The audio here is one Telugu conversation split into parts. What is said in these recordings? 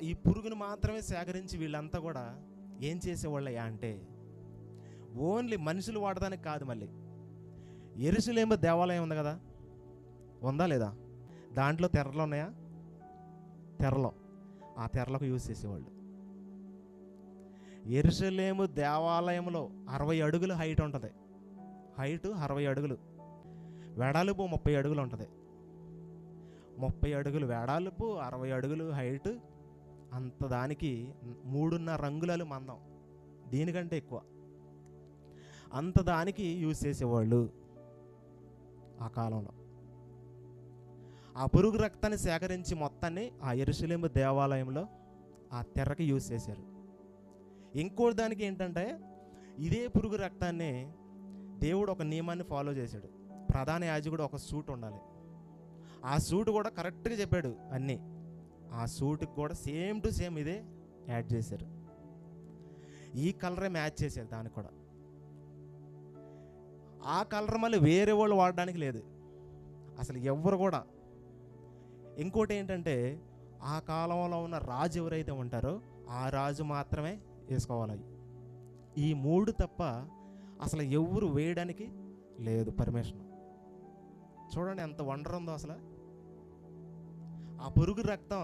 ఈ పురుగును మాత్రమే సేకరించి వీళ్ళంతా కూడా ఏం చేసేవాళ్ళయ్యా అంటే, ఓన్లీ మనుషులు వాడడానికి కాదు, మళ్ళీ యెరూషలేము దేవాలయం ఉంది కదా, ఉందా లేదా? దాంట్లో తెరలు ఉన్నాయా? తెరలో, ఆ తెరలకు యూజ్ చేసేవాళ్ళు. యెరూషలేము దేవాలయంలో 60 అడుగులు హైట్ ఉంటుంది. హైటు 60 అడుగులు, వెడల్పు 30 అడుగులు ఉంటుంది. 30 అడుగులు వెడల్పు, 60 అడుగులు హైట్. అంత దానికి 3.5 అంగుళాలు మందం, దీనికంటే ఎక్కువ. అంత దానికి యూజ్ చేసేవాళ్ళు ఆ కాలంలో. ఆ పురుగు రక్తాన్ని సేకరించి మొత్తాన్ని ఆ యెరూషలేము దేవాలయంలో ఆ తెర్రకి యూజ్ చేశారు. ఇంకో దానికి ఏంటంటే, ఇదే పురుగు రక్తాన్ని దేవుడు ఒక నియమాన్ని ఫాలో చేశాడు. ప్రధాన యాజకుడు ఒక సూట్ ఉండాలి. ఆ సూట్ కూడా కరెక్ట్గా చెప్పాడు అన్నీ. ఆ సూట్కి కూడా సేమ్ టు సేమ్ ఇదే యాడ్ చేశారు. ఈ కలరే మ్యాచ్ చేశారు దానికి కూడా. ఆ కలర్ మళ్ళీ వేరే వాళ్ళు వాడడానికి లేదు అసలు ఎవ్వరు కూడా. ఇంకోటి ఏంటంటే, ఆ కాలంలో ఉన్న రాజు ఎవరైతే ఉంటారో ఆ రాజు మాత్రమే వేసుకోవాలి. ఈ 3 తప్ప అసలు ఎవరు వేయడానికి లేదు పర్మిషన్. చూడండి ఎంత వండర్ ఉందో అసలు. ఆ పురుగు రక్తం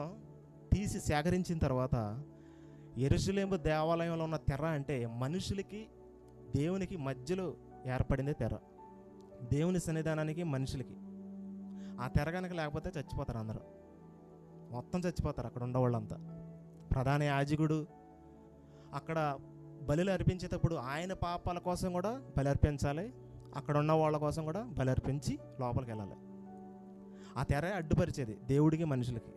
తీసి సేకరించిన తర్వాత యెరూషలేము దేవాలయంలో ఉన్న తెర అంటే మనుషులకి దేవునికి మధ్యలో ఏర్పడింది తెర. దేవుని సన్నిధానానికి మనుషులకి. ఆ తెర కనుక లేకపోతే చచ్చిపోతారు, అందరూ మొత్తం చచ్చిపోతారు అక్కడ ఉండేవాళ్ళంతా. ప్రధాన యాజకుడు అక్కడ బలులు అర్పించేటప్పుడు ఆయన పాపాల కోసం కూడా బలి అర్పించాలి, అక్కడ ఉన్న వాళ్ళ కోసం కూడా బలి అర్పించి లోపలికి వెళ్ళాలి. ఆ తెర అడ్డుపరిచేది దేవుడికి మనుషులకి.